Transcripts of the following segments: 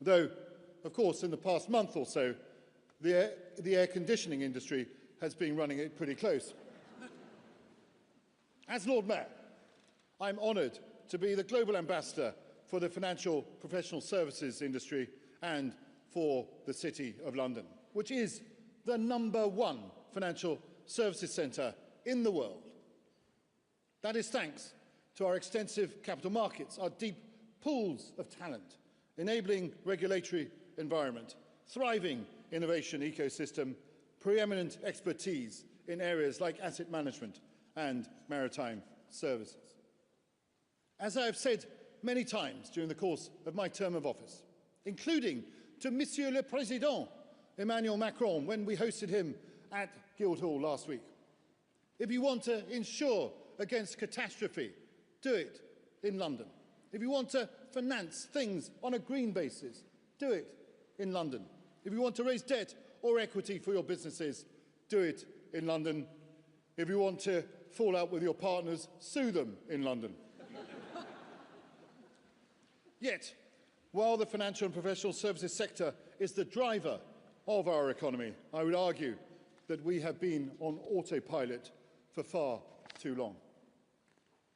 Though, of course, in the past month or so, the air conditioning industry has been running it pretty close. As Lord Mayor, I'm honoured to be the global ambassador for the financial professional services industry and for the City of London, which is the #1 financial services centre in the world. That is thanks to our extensive capital markets, our deep pools of talent, enabling regulatory environment, thriving innovation ecosystem, preeminent expertise in areas like asset management and maritime services. As I have said many times during the course of my term of office, including to Monsieur le Président Emmanuel Macron when we hosted him at Guildhall last week, if you want to insure against catastrophe, do it in London. If you want to finance things on a green basis, do it in London. If you want to raise debt or equity for your businesses, do it in London. If you want to fall out with your partners, sue them in London. Yet, while the financial and professional services sector is the driver of our economy, I would argue that we have been on autopilot for far too long.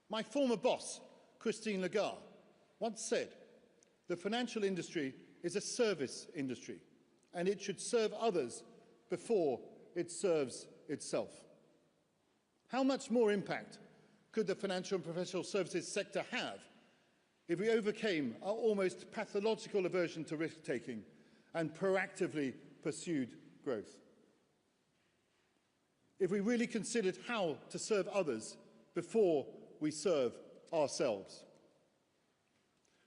My former boss, Christine Lagarde, once said, "The financial industry is a service industry, and it should serve others before it serves itself." How much more impact could the financial and professional services sector have if we overcame our almost pathological aversion to risk-taking and proactively pursued growth? If we really considered how to serve others before we serve ourselves.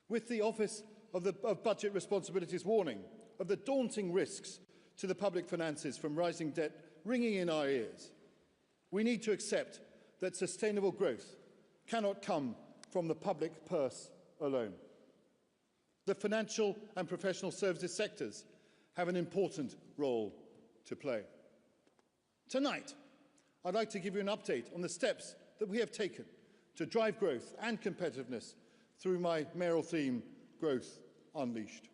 With the Office of Budget Responsibility's warning of the daunting risks to the public finances from rising debt ringing in our ears, we need to accept that sustainable growth cannot come from the public purse alone. The financial and professional services sectors have an important role to play. Tonight, I'd like to give you an update on the steps that we have taken to drive growth and competitiveness through my mayoral theme, Growth Unleashed.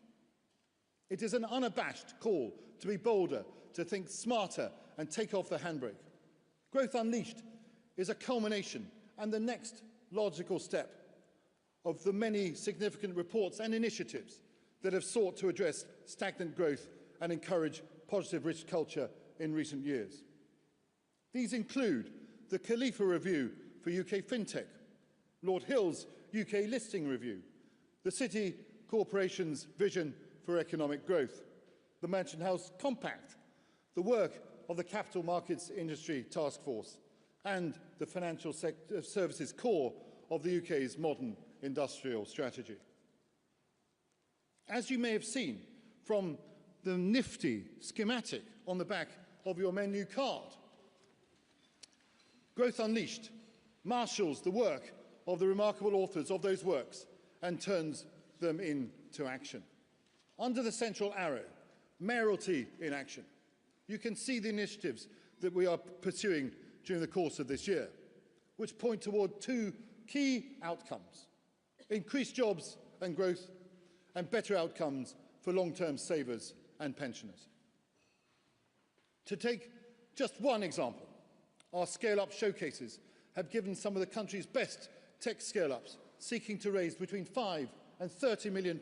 It is an unabashed call to be bolder, to think smarter and take off the handbrake. Growth Unleashed is a culmination and the next logical step of the many significant reports and initiatives that have sought to address stagnant growth and encourage positive risk culture in recent years. These include the Khalifa Review for UK FinTech, Lord Hill's UK Listing Review, the City Corporation's Vision for Economic Growth, the Mansion House Compact, the work of the Capital Markets Industry Task Force, and the financial services core of the UK's modern industrial strategy. As you may have seen from the nifty schematic on the back of your menu card, Growth Unleashed marshals the work of the remarkable authors of those works and turns them into action. Under the central arrow, Mayoralty in Action, you can see the initiatives that we are pursuing during the course of this year, which point toward two key outcomes: increased jobs and growth, and better outcomes for long-term savers and pensioners. To take just one example, our scale-up showcases have given some of the country's best tech scale-ups seeking to raise between £5 and £30 million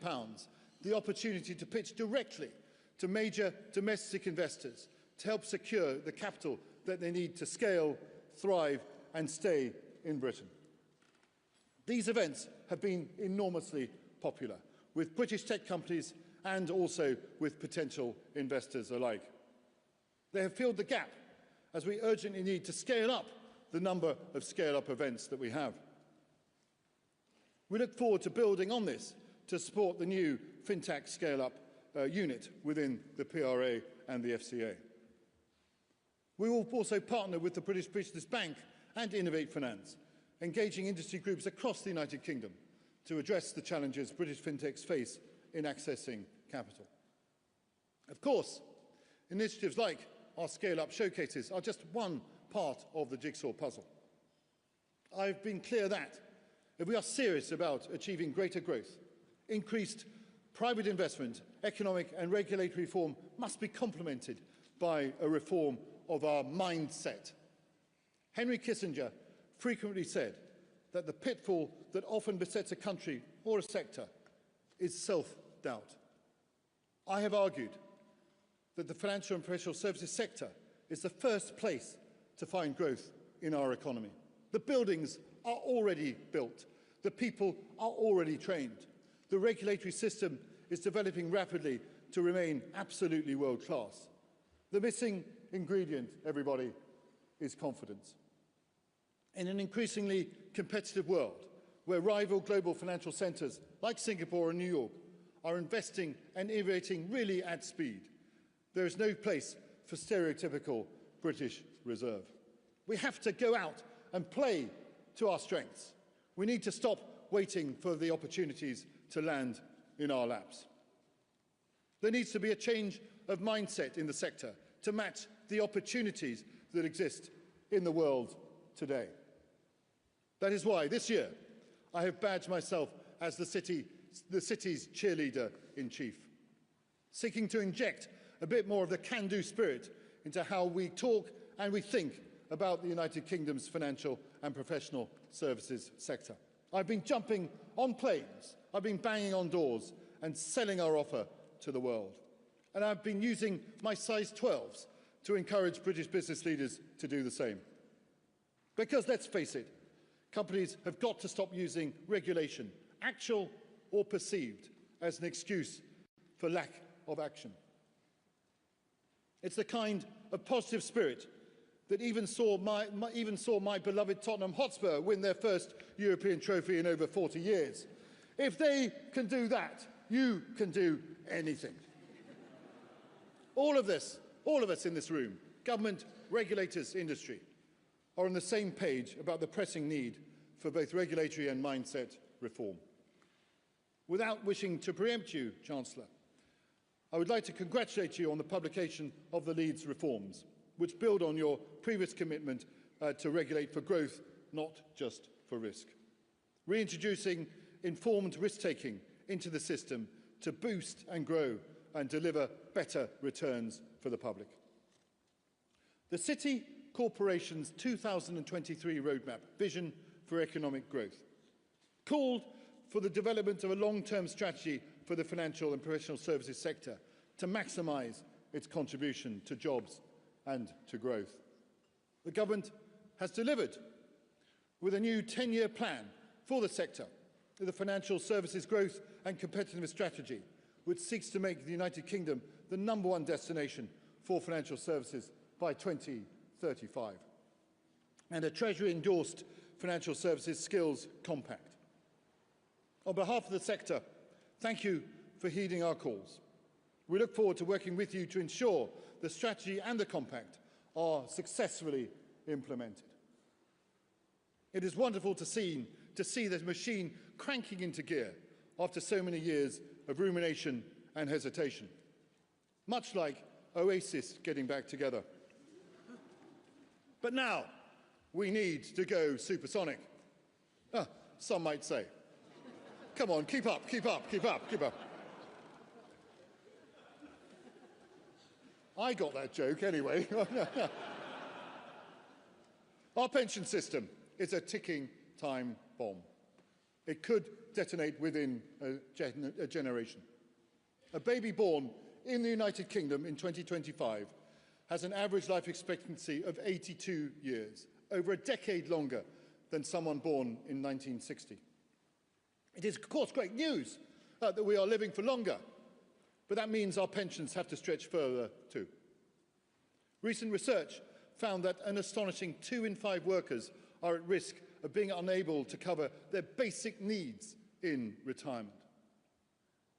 the opportunity to pitch directly to major domestic investors to help secure the capital that they need to scale, thrive and stay in Britain. These events have been enormously popular with British tech companies and also with potential investors alike. They have filled the gap as we urgently need to scale up the number of scale-up events that we have. We look forward to building on this to support the new FinTech scale-up unit within the PRA and the FCA. We will also partner with the British Business Bank and Innovate Finance, engaging industry groups across the United Kingdom to address the challenges British fintechs face in accessing capital. Of course, initiatives like our scale-up showcases are just one part of the jigsaw puzzle. I've been clear that if we are serious about achieving greater growth, increased Private investment, economic and regulatory reform must be complemented by a reform of our mindset. Henry Kissinger frequently said that the pitfall that often besets a country or a sector is self-doubt. I have argued that the financial and professional services sector is the first place to find growth in our economy. The buildings are already built. The people are already trained. The regulatory system is developing rapidly to remain absolutely world-class. The missing ingredient, everybody, is confidence. In an increasingly competitive world, where rival global financial centres like Singapore and New York are investing and innovating really at speed, there is no place for stereotypical British reserve. We have to go out and play to our strengths. We need to stop waiting for the opportunities to land in our laps. There needs to be a change of mindset in the sector to match the opportunities that exist in the world today. That is why this year I have badged myself as the city's cheerleader-in-chief, seeking to inject a bit more of the can-do spirit into how we talk and we think about the United Kingdom's financial and professional services sector. I've been jumping on planes, I've been banging on doors and selling our offer to the world. And I've been using my size 12s to encourage British business leaders to do the same. Because let's face it, companies have got to stop using regulation, actual or perceived, as an excuse for lack of action. It's the kind of positive spirit that even saw my beloved Tottenham Hotspur win their first European trophy in over 40 years. If they can do that, you can do anything. All of us in this room, government, regulators, industry, are on the same page about the pressing need for both regulatory and mindset reform. Without wishing to preempt you, Chancellor, I would like to congratulate you on the publication of the Leeds reforms, which build on your previous commitment to regulate for growth, not just for risk. Reintroducing informed risk-taking into the system to boost and grow and deliver better returns for the public. The City Corporation's 2023 roadmap, Vision for Economic Growth, called for the development of a long-term strategy for the financial and professional services sector to maximise its contribution to jobs and to growth. The government has delivered with a new 10-year plan for the sector, the financial services growth and competitiveness strategy, which seeks to make the United Kingdom the #1 destination for financial services by 2035, and a Treasury-endorsed Financial Services Skills Compact. On behalf of the sector, thank you for heeding our calls. We look forward to working with you to ensure the strategy and the compact are successfully implemented. It is wonderful to see the machine cranking into gear after so many years of rumination and hesitation, much like Oasis getting back together. But now we need to go supersonic. Some might say. Come on, keep up, keep up, keep up, keep up. I got that joke anyway. Our pension system is a ticking time bomb. It could detonate within a generation. A baby born in the United Kingdom in 2025 has an average life expectancy of 82 years, over a decade longer than someone born in 1960. It is, of course, great news that we are living for longer, but that means our pensions have to stretch further too. Recent research found that an astonishing 2 in 5 workers are at risk of being unable to cover their basic needs in retirement.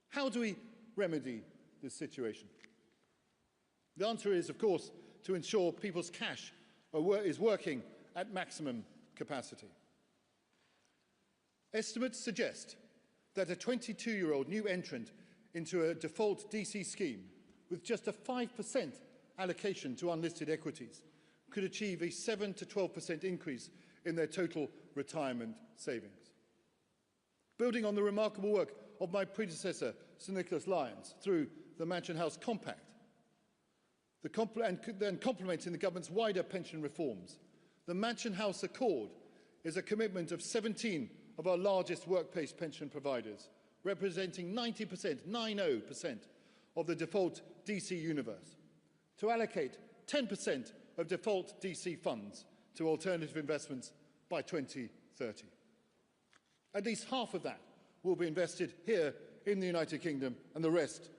How do we remedy this situation? The answer is, of course, to ensure people's cash is working at maximum capacity. Estimates suggest that a 22-year-old new entrant into a default DC scheme with just a 5% allocation to unlisted equities could achieve a 7 to 12% increase in their total retirement savings. Building on the remarkable work of my predecessor, Sir Nicholas Lyons, through the Mansion House Compact, and then complementing the government's wider pension reforms. The Mansion House Accord is a commitment of 17 of our largest workplace pension providers, representing 90% of the default DC universe, to allocate 10% of default DC funds to alternative investments by 2030. At least half of that will be invested here in the United Kingdom and the rest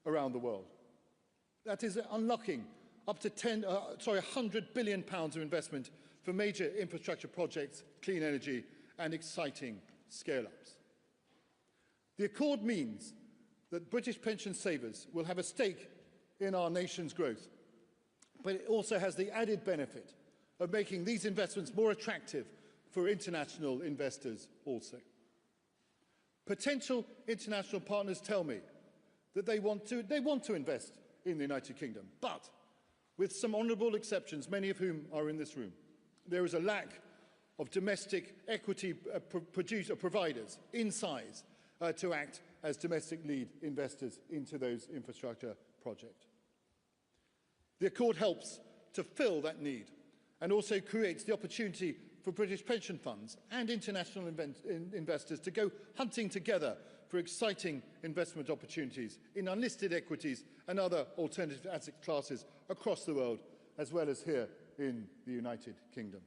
around the world. That is unlocking up to £100 billion of investment for major infrastructure projects, clean energy and exciting scale-ups. The Accord means that British pension savers will have a stake in our nation's growth, but it also has the added benefit of making these investments more attractive for international investors also. Potential international partners tell me that they want to invest in the United Kingdom, but with some honourable exceptions, many of whom are in this room, there is a lack of domestic equity providers in size to act as domestic lead investors into those infrastructure projects. The Accord helps to fill that need and also creates the opportunity for British pension funds and international investors to go hunting together for exciting investment opportunities in unlisted equities and other alternative asset classes across the world, as well as here in the United Kingdom.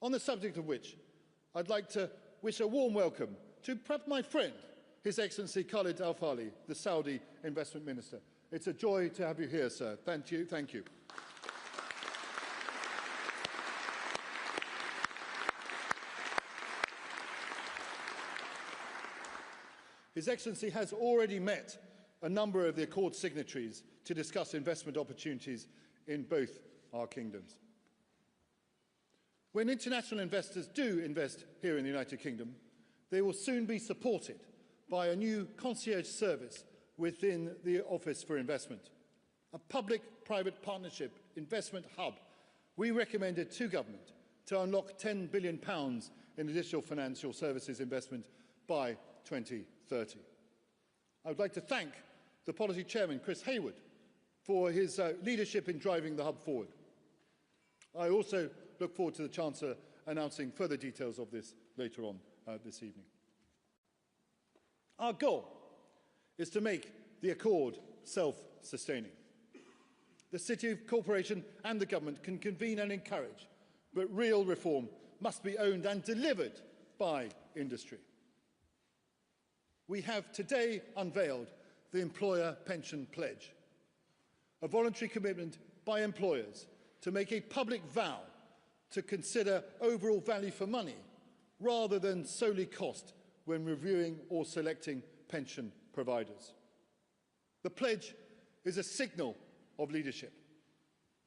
On the subject of which, I'd like to wish a warm welcome to perhaps my friend, His Excellency Khalid Al-Falih, the Saudi Investment Minister. It's a joy to have you here, sir. Thank you. Thank you. His Excellency has already met a number of the Accord signatories to discuss investment opportunities in both our kingdoms. When international investors do invest here in the United Kingdom, they will soon be supported by a new concierge service within the Office for Investment, a public-private partnership investment hub we recommended to government to unlock £10 billion in additional financial services investment by 2030. I would like to thank the Policy Chairman, Chris Hayward, for his leadership in driving the hub forward. I also look forward to the Chancellor announcing further details of this later on this evening. Our goal is to make the Accord self-sustaining. The City Corporation and the Government can convene and encourage, but real reform must be owned and delivered by industry. We have today unveiled the Employer Pension Pledge, a voluntary commitment by employers to make a public vow to consider overall value for money rather than solely cost when reviewing or selecting pension providers. The pledge is a signal of leadership,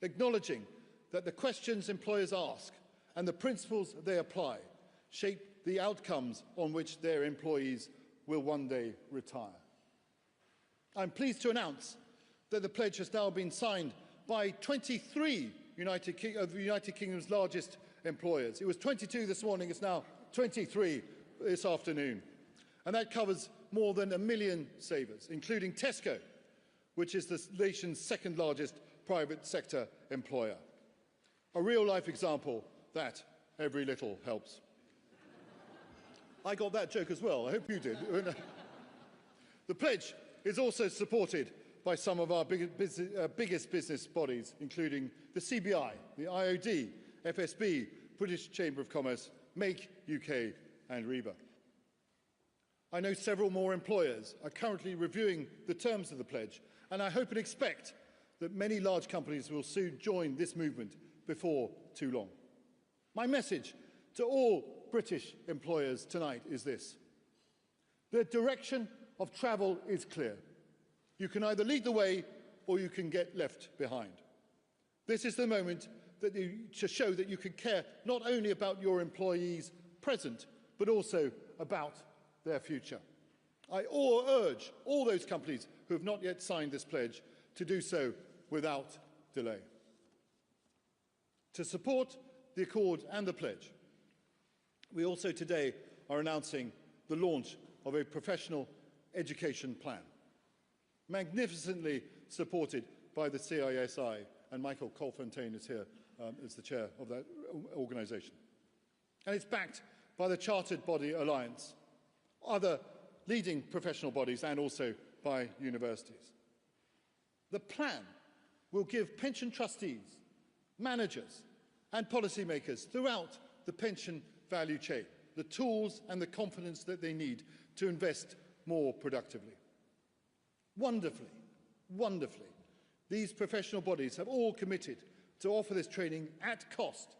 acknowledging that the questions employers ask and the principles they apply shape the outcomes on which their employees will one day retire. I'm pleased to announce that the pledge has now been signed by 23 of the United Kingdom's largest employers. It was 22 this morning, it's now 23 this afternoon. And that covers more than 1 million savers, including Tesco, which is the nation's second largest private sector employer. A real-life example that every little helps. I got that joke as well. I hope you did. The pledge is also supported by some of our biggest business bodies, including the CBI, the IOD, FSB, British Chamber of Commerce, Make UK and REBA. I know several more employers are currently reviewing the terms of the pledge, and I hope and expect that many large companies will soon join this movement before too long. My message to all British employers tonight is this: the direction of travel is clear. You can either lead the way or you can get left behind. This is the moment to show that you can care not only about your employees' present, but also about their future. I urge all those companies who have not yet signed this pledge to do so without delay. To support the Accord and the pledge, we also today are announcing the launch of a professional education plan, magnificently supported by the CISI, and Michael Colfontaine is here as the chair of that organisation. And it's backed by the Chartered Body Alliance, other leading professional bodies, and also by universities. The plan will give pension trustees, managers and policymakers throughout the pension value chain the tools and the confidence that they need to invest more productively. Wonderfully, these professional bodies have all committed to offer this training at cost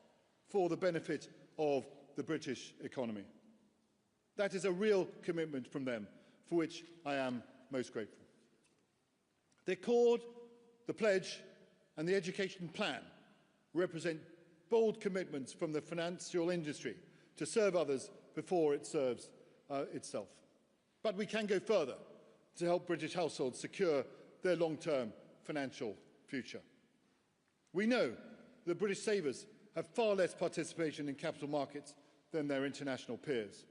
for the benefit of the British economy. That is a real commitment from them, for which I am most grateful. The accord, the pledge and the education plan represent bold commitments from the financial industry to serve others before it serves itself. But we can go further to help British households secure their long-term financial future. We know that British savers have far less participation in capital markets than their international peers,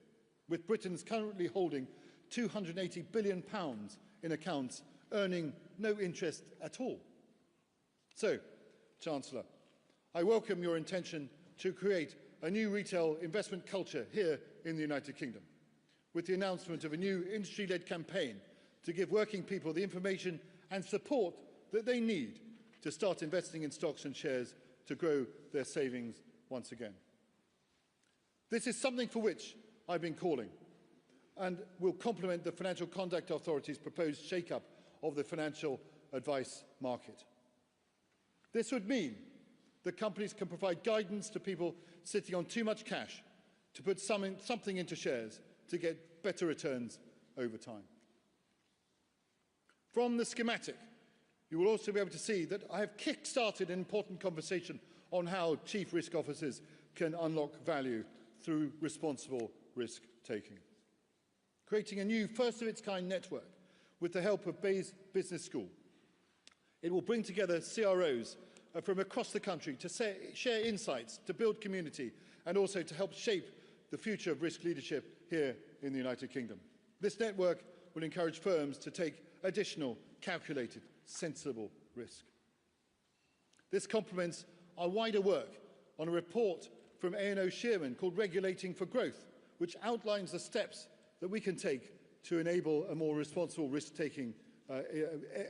with Britons currently holding £280 billion in accounts earning no interest at all. So, Chancellor, I welcome your intention to create a new retail investment culture here in the United Kingdom, with the announcement of a new industry-led campaign to give working people the information and support that they need to start investing in stocks and shares to grow their savings once again. This is something for which I've been calling and will complement the Financial Conduct Authority's proposed shake-up of the financial advice market. This would mean that companies can provide guidance to people sitting on too much cash to put something into shares to get better returns over time. From the schematic, you will also be able to see that I have kick-started an important conversation on how chief risk officers can unlock value through responsible risk-taking. Creating a new first-of-its-kind network with the help of Bayes Business School. It will bring together CROs from across the country to share insights, to build community, and also to help shape the future of risk leadership here in the United Kingdom. This network will encourage firms to take additional, calculated, sensible risk. This complements our wider work on a report from A&O Shearman called Regulating for Growth, which outlines the steps that we can take to enable a more responsible risk-taking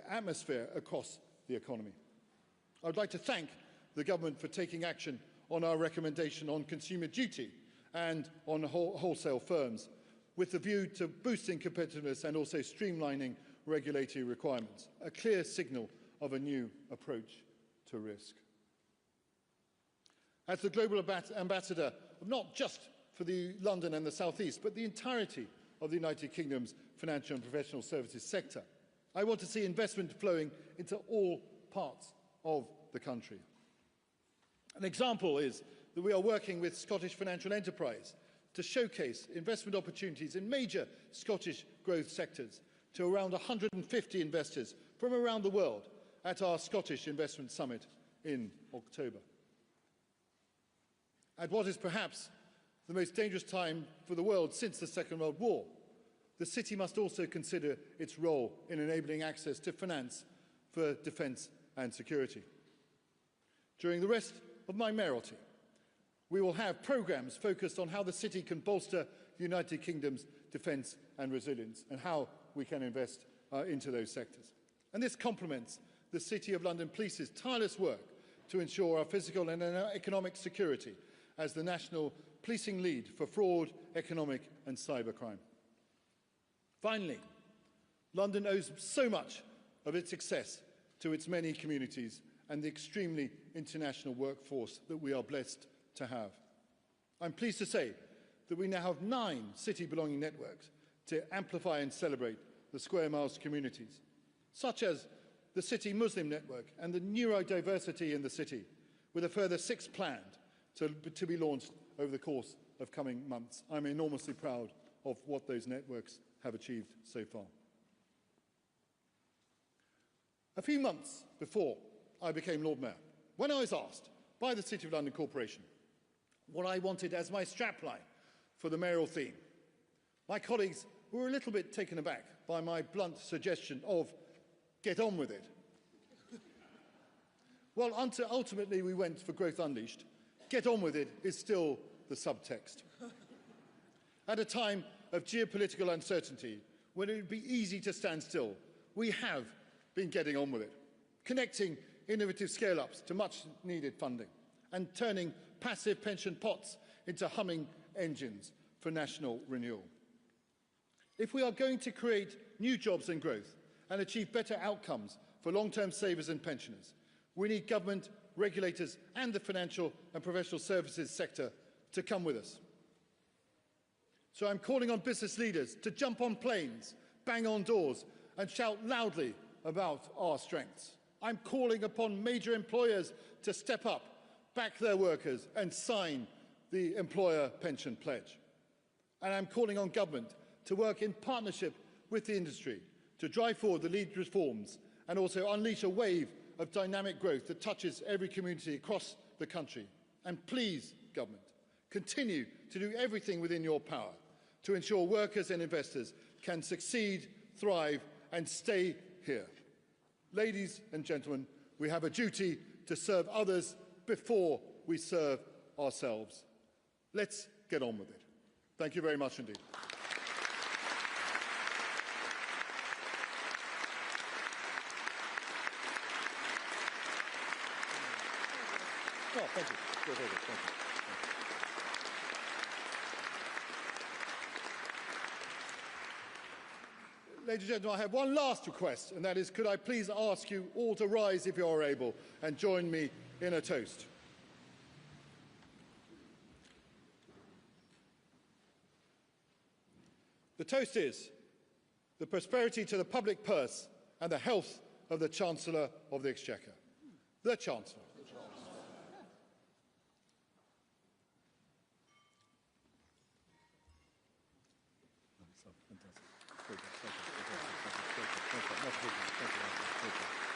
atmosphere across the economy. I would like to thank the government for taking action on our recommendation on consumer duty and on wholesale firms, with the view to boosting competitiveness and also streamlining regulatory requirements, a clear signal of a new approach to risk. As the global ambassador, not just for the London and the South East, but the entirety of the United Kingdom's financial and professional services sector, I want to see investment flowing into all parts of the country. An example is that we are working with Scottish Financial Enterprise to showcase investment opportunities in major Scottish growth sectors to around 150 investors from around the world at our Scottish Investment Summit in October. At what is perhaps the most dangerous time for the world since the Second World War, the city must also consider its role in enabling access to finance for defence and security. During the rest of my mayoralty, we will have programmes focused on how the city can bolster the United Kingdom's defence and resilience and how we can invest into those sectors. And this complements the City of London Police's tireless work to ensure our physical and economic security as the national policing lead for fraud, economic and cybercrime. Finally, London owes so much of its success to its many communities and the extremely international workforce that we are blessed to have. I'm pleased to say that we now have 9 city-belonging networks to amplify and celebrate the square miles communities, such as the City Muslim Network and the neurodiversity in the city, with a further 6 planned to be launched over the course of coming months. I'm enormously proud of what those networks have achieved so far. A few months before I became Lord Mayor, when I was asked by the City of London Corporation what I wanted as my strapline for the mayoral theme, my colleagues were a little bit taken aback by my blunt suggestion of get on with it. Well, ultimately we went for growth unleashed. Get on with it is still the subtext. At a time of geopolitical uncertainty, when it would be easy to stand still, we have been getting on with it, connecting innovative scale-ups to much-needed funding and turning passive pension pots into humming engines for national renewal. If we are going to create new jobs and growth and achieve better outcomes for long-term savers and pensioners, we need government, regulators and the financial and professional services sector to come with us. So I'm calling on business leaders to jump on planes, bang on doors and shout loudly about our strengths. I'm calling upon major employers to step up, back their workers and sign the employer pension pledge. And I'm calling on government to work in partnership with the industry to drive forward the lead reforms and also unleash a wave of dynamic growth that touches every community across the country. And please, government, continue to do everything within your power to ensure workers and investors can succeed, thrive and stay here. Ladies and gentlemen, we have a duty to serve others before we serve ourselves. Let's get on with it. Thank you very much indeed. Oh, thank you. Thank you. Ladies and gentlemen, I have one last request, and that is, could I please ask you all to rise if you are able and join me in a toast. The toast is the prosperity to the public purse and the health of the Chancellor of the Exchequer. The Chancellor. Thank you.